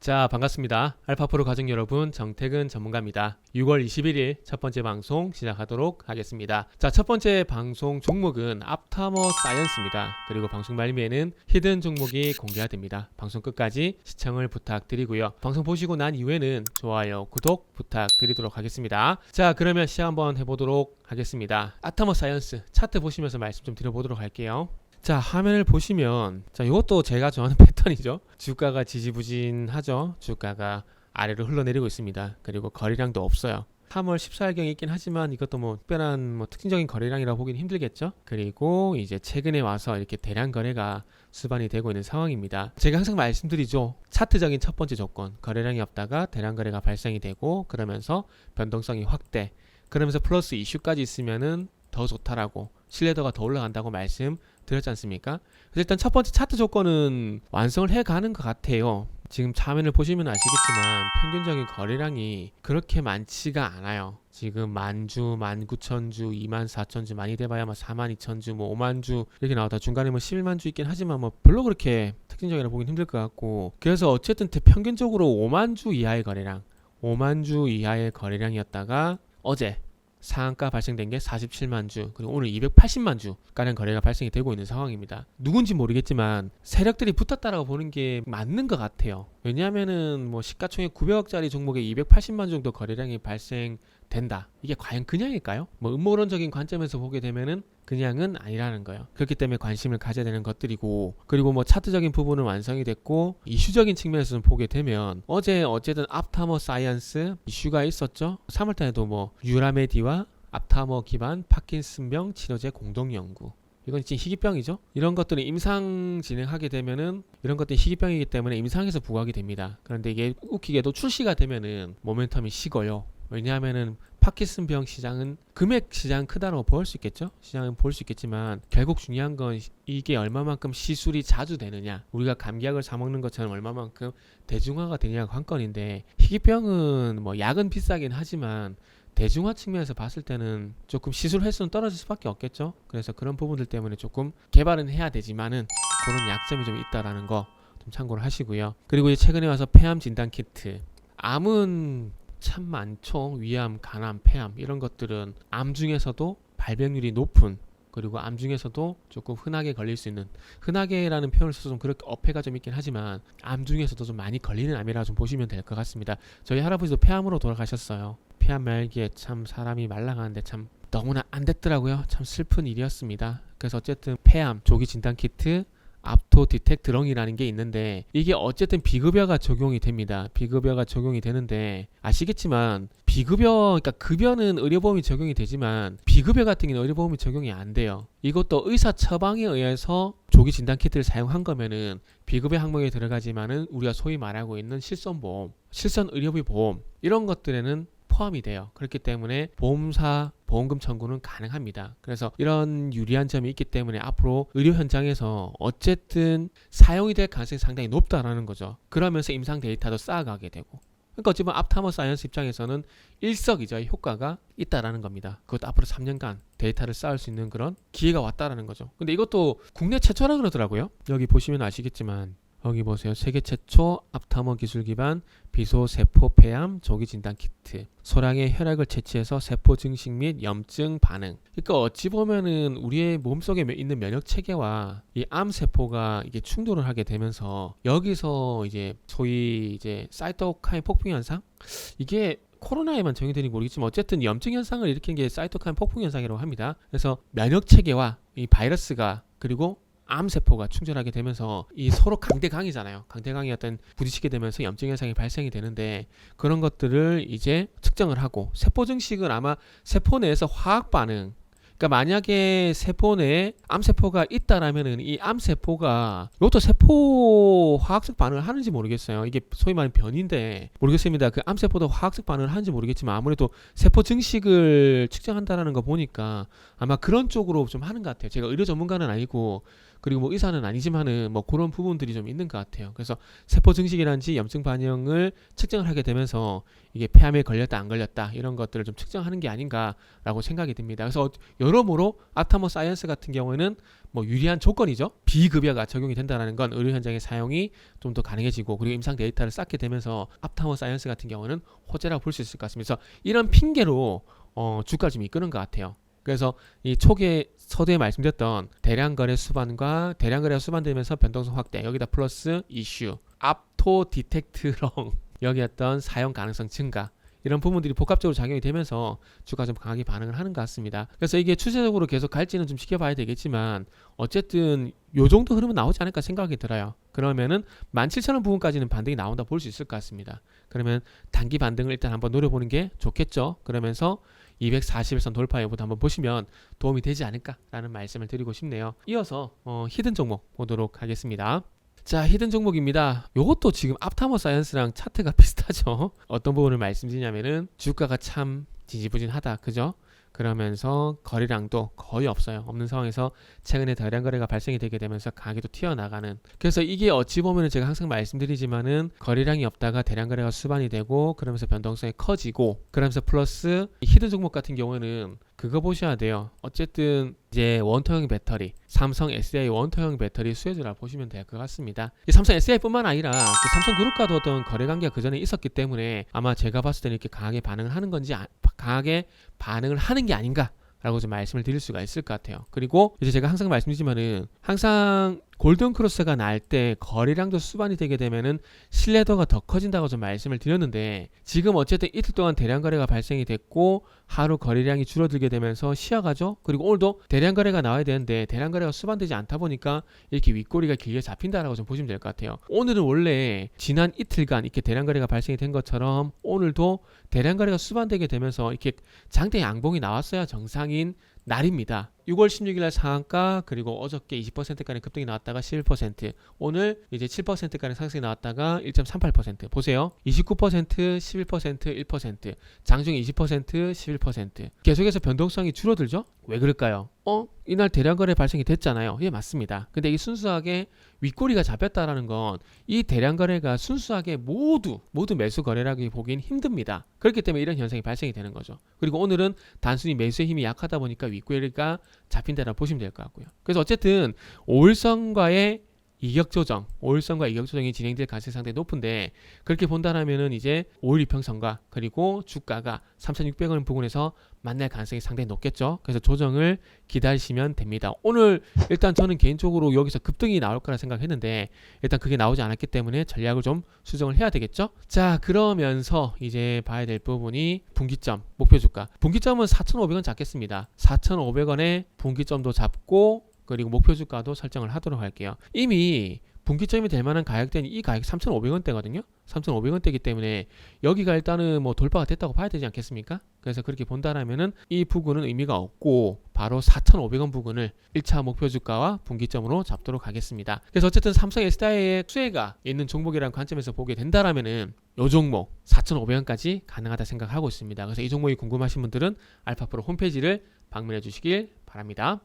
자, 반갑습니다. 알파프로 가족 여러분, 정태근 전문가입니다. 6월 21일 첫 번째 방송 시작하도록 하겠습니다. 자, 첫 번째 방송 종목은 앞타머 사이언스입니다. 그리고 방송 말미에는 히든 종목이 공개가 됩니다. 방송 끝까지 시청을 부탁드리고요. 방송 보시고 난 이후에는 좋아요, 구독 부탁드리도록 하겠습니다. 자, 그러면 시작 한번 해보도록 하겠습니다. 앞타머 사이언스 차트 보시면서 말씀 좀 드려보도록 할게요. 자, 화면을 보시면, 자, 이것도 제가 좋아하는 패턴이죠. 주가가 지지부진하죠. 주가가 아래로 흘러내리고 있습니다. 그리고 거래량도 없어요. 3월 14일경에 있긴 하지만 이것도 특별한 특징적인 거래량이라고 보기는 힘들겠죠. 그리고 이제 최근에 와서 이렇게 대량 거래가 수반이 되고 있는 상황입니다. 제가 항상 말씀드리죠. 차트적인 첫 번째 조건, 거래량이 없다가 대량 거래가 발생이 되고, 그러면서 변동성이 확대, 그러면서 플러스 이슈까지 있으면은 더 좋다라고, 신뢰도가 더 올라간다고 말씀드렸지 않습니까? 그래서 일단 첫 번째 차트 조건은 완성을 해가는 것 같아요. 지금 화면을 보시면 아시겠지만 평균적인 거래량이 그렇게 많지가 않아요. 지금 10,000주, 19,000주, 24,000주, 많이 돼봐야 42,000주, 50,000주 이렇게 나오다 중간에 110,000주 있긴 하지만 별로 그렇게 특징적이라고 보긴 힘들 것 같고, 그래서 어쨌든 평균적으로 50,000주 이하의 거래량, 50,000주 이하의 거래량이었다가 어제 상한가 발생된 게 470,000주, 그리고 오늘 2,800,000주 가량 거래가 발생이 되고 있는 상황입니다. 누군지 모르겠지만 세력들이 붙었다라고 보는 게 맞는 것 같아요. 왜냐하면은 시가총액 900억짜리 종목에 2,800,000 정도 거래량이 발생된다. 이게 과연 그냥일까요? 음모론적인 관점에서 보게 되면은 그냥은 아니라는 거예요. 그렇기 때문에 관심을 가져야 되는 것들이고, 그리고 차트적인 부분은 완성이 됐고, 이슈적인 측면에서 보게 되면 어제 어쨌든 앞타머 사이언스 이슈가 있었죠. 3월달에도 유라메디와 앞타머 기반 파킨슨병 치료제 공동 연구, 이건 진짜 희귀병이죠. 이런 것들은 임상 진행하게 되면은, 이런 것들이 희귀병이기 때문에 임상에서 부각이 됩니다. 그런데 이게 웃기게도 출시가 되면은 모멘텀이 식어요. 왜냐하면은 파킨슨병 시장은 금액 시장 크다라고 볼 수 있겠죠. 시장은 볼 수 있겠지만 결국 중요한 건 이게 얼마만큼 시술이 자주 되느냐, 우리가 감기약을 사 먹는 것처럼 얼마만큼 대중화가 되냐가 관건인데, 희귀병은 약은 비싸긴 하지만 대중화 측면에서 봤을 때는 조금 시술 횟수는 떨어질 수밖에 없겠죠. 그래서 그런 부분들 때문에 조금 개발은 해야 되지만은 그런 약점이 좀 있다라는 거 좀 참고를 하시고요. 그리고 이제 최근에 와서 폐암 진단 키트, 암은 참 많죠. 위암, 간암, 폐암 이런 것들은 암 중에서도 발병률이 높은, 그리고 암 중에서도 조금 흔하게 걸릴 수 있는, 흔하게라는 표현을 써서 좀 그렇게 어폐가 좀 있긴 하지만 암 중에서도 좀 많이 걸리는 암이라 좀 보시면 될 것 같습니다. 저희 할아버지도 폐암으로 돌아가셨어요. 폐암 말기에 참 사람이 말라가는데 참 너무나 안 됐더라고요. 참 슬픈 일이었습니다. 그래서 어쨌든 폐암 조기 진단 키트 앞토 디텍트렁이라는 게 있는데, 이게 어쨌든 비급여가 적용이 됩니다. 비급여가 적용이 되는데 아시겠지만 그러니까 급여는 의료보험이 적용이 되지만 비급여 같은 경우는 의료보험이 적용이 안 돼요. 이것도 의사 처방에 의해서 조기 진단 키트를 사용한 거면은 비급여 항목에 들어가지만은 우리가 소위 말하고 있는 실손보험, 실손의료비 보험 이런 것들에는 포함이 돼요. 그렇기 때문에 보험사 보험금 청구는 가능합니다. 그래서 이런 유리한 점이 있기 때문에 앞으로 의료 현장에서 어쨌든 사용이 될 가능성이 상당히 높다라는 거죠. 그러면서 임상 데이터도 쌓아가게 되고, 그러니까 어찌보면 앞타머 사이언스 입장에서는 일석이조의 효과가 있다라는 겁니다. 그것도 앞으로 3년간 데이터를 쌓을 수 있는 그런 기회가 왔다라는 거죠. 근데 이것도 국내 최초라 그러더라고요. 여기 보시면 아시겠지만, 여기 보세요. 세계 최초 앞타머 기술 기반 비소 세포 폐암 조기 진단 키트, 소량의 혈액을 채취해서 세포 증식 및 염증 반응. 그러니까 어찌 보면은 우리의 몸속에 있는 면역 체계와 이 암 세포가 이게 충돌을 하게 되면서 여기서 이제 소위 이제 사이토카인 폭풍 현상, 이게 코로나에만 적용되는지 모르겠지만 어쨌든 염증 현상을 일으키는 게 사이토카인 폭풍 현상이라고 합니다. 그래서 면역 체계와 이 바이러스가 그리고 암세포가 충돌하게 되면서 이 서로 강대강이잖아요. 강대강이 어떤 부딪히게 되면서 염증 현상이 발생이 되는데, 그런 것들을 이제 측정을 하고, 세포 증식은 아마 세포 내에서 화학 반응, 그러니까 만약에 세포 내에 암세포가 있다라면은 이 암세포가 이것도 세포 화학적 반응을 하는지 모르겠어요. 이게 소위 말하는 변인데 모르겠습니다. 그 암세포도 화학적 반응을 하는지 모르겠지만 아무래도 세포 증식을 측정한다라는 거 보니까 아마 그런 쪽으로 좀 하는 것 같아요. 제가 의료 전문가는 아니고 그리고 뭐 의사는 아니지만은 뭐 그런 부분들이 좀 있는 것 같아요. 그래서 세포 증식이란지 염증 반응을 측정을 하게 되면서 이게 폐암에 걸렸다 안 걸렸다 이런 것들을 좀 측정하는 게 아닌가라고 생각이 듭니다. 그래서 여러모로 앞타머 사이언스 같은 경우에는 뭐 유리한 조건이죠. 비급여가 적용이 된다는 건 의료 현장의 사용이 좀 더 가능해지고 그리고 임상 데이터를 쌓게 되면서 앞타머 사이언스 같은 경우는 호재라고 볼 수 있을 것 같습니다. 그래서 이런 핑계로 주가를 좀 이끄는 것 같아요. 그래서 이 초기에 서두에 말씀드렸던 대량 거래 수반과 대량 거래가 수반되면서 변동성 확대 여기다 플러스 이슈 앞토 디텍트롱 여기 어떤 사용 가능성 증가 이런 부분들이 복합적으로 작용이 되면서 주가가 좀 강하게 반응을 하는 것 같습니다. 그래서 이게 추세적으로 계속 갈지는 좀 지켜봐야 되겠지만 어쨌든 요 정도 흐름은 나오지 않을까 생각이 들어요. 그러면은 17,000원 부분까지는 반등이 나온다 볼 수 있을 것 같습니다. 그러면 단기 반등을 일단 한번 노려보는 게 좋겠죠. 그러면서 241선 돌파 여부도 한번 보시면 도움이 되지 않을까라는 말씀을 드리고 싶네요. 이어서 히든 종목 보도록 하겠습니다. 자, 히든 종목입니다. 요것도 지금 앞타머 사이언스랑 차트가 비슷하죠. 어떤 부분을 말씀드리냐면은 주가가 참 지지부진하다. 그죠? 그러면서 거래량도 거의 없어요. 없는 상황에서 최근에 대량 거래가 발생이 되게 되면서 강하게 또 튀어나가는. 그래서 이게 어찌 보면은 제가 항상 말씀드리지만은 거래량이 없다가 대량 거래가 수반이 되고 그러면서 변동성이 커지고 그러면서 플러스 히든 종목 같은 경우에는 그거 보셔야 돼요. 어쨌든 이제 원통형 배터리, 삼성 SDI 원통형 배터리 수혜주라 보시면 될 것 같습니다. 이 삼성 SDI뿐만 아니라 그 삼성그룹과도 어떤 거래 관계가 그 전에 있었기 때문에 아마 제가 봤을 때는 이렇게 강하게 반응을 하는 건지 강하게 반응을 하는 게 아닌가라고 좀 말씀을 드릴 수가 있을 것 같아요. 그리고 이제 제가 항상 말씀드리지만은 항상 골든 크로스가 날 때 거래량도 수반이 되게 되면은 신뢰도가 더 커진다고 좀 말씀을 드렸는데 지금 어쨌든 이틀 동안 대량 거래가 발생이 됐고 하루 거래량이 줄어들게 되면서 쉬어가죠. 그리고 오늘도 대량 거래가 나와야 되는데 대량 거래가 수반되지 않다 보니까 이렇게 윗꼬리가 길게 잡힌다라고 좀 보시면 될 것 같아요. 오늘은 원래 지난 이틀간 이렇게 대량 거래가 발생이 된 것처럼 오늘도 대량 거래가 수반되게 되면서 이렇게 장대 양봉이 나왔어야 정상인 날입니다. 6월 16일 날 상한가 그리고 어저께 20%까지 급등이 나왔다가 11% 오늘 이제 7%까지 상승이 나왔다가 1.38% 보세요. 29% 11% 1% 장중에 20% 11% 계속해서 변동성이 줄어들죠. 왜 그럴까요? 이날 대량 거래 발생이 됐잖아요. 예, 맞습니다. 근데 이 순수하게 윗꼬리가 잡혔다라는 건 이 대량 거래가 순수하게 모두 매수 거래라고 보긴 힘듭니다. 그렇기 때문에 이런 현상이 발생이 되는 거죠. 그리고 오늘은 단순히 매수의 힘이 약하다 보니까 윗꼬리가 잡힌다라고 보시면 될 것 같고요. 그래서 어쨌든 5일선과 이격 조정이 진행될 가능성이 상당히 높은데 그렇게 본다라면은 이제 5일 이평선과 그리고 주가가 3,600원 부근에서 만날 가능성이 상당히 높겠죠. 그래서 조정을 기다리시면 됩니다. 오늘 일단 저는 개인적으로 여기서 급등이 나올 거라 생각했는데 일단 그게 나오지 않았기 때문에 전략을 좀 수정을 해야 되겠죠. 자, 그러면서 이제 봐야 될 부분이 분기점, 목표 주가. 분기점은 4,500원 잡겠습니다. 4,500원에 분기점도 잡고 그리고 목표 주가도 설정을 하도록 할게요. 이미 분기점이 될 만한 가격대는 이 가격이 3,500원대거든요. 3,500원대이기 때문에 여기가 일단은 뭐 돌파가 됐다고 봐야 되지 않겠습니까? 그래서 그렇게 본다라면은 이 부근은 의미가 없고 바로 4,500원 부근을 1차 목표 주가와 분기점으로 잡도록 하겠습니다. 그래서 어쨌든 삼성 SDI의 수혜가 있는 종목이라는 관점에서 보게 된다라면은 이 종목 4,500원까지 가능하다 생각하고 있습니다. 그래서 이 종목이 궁금하신 분들은 알파프로 홈페이지를 방문해 주시길 바랍니다.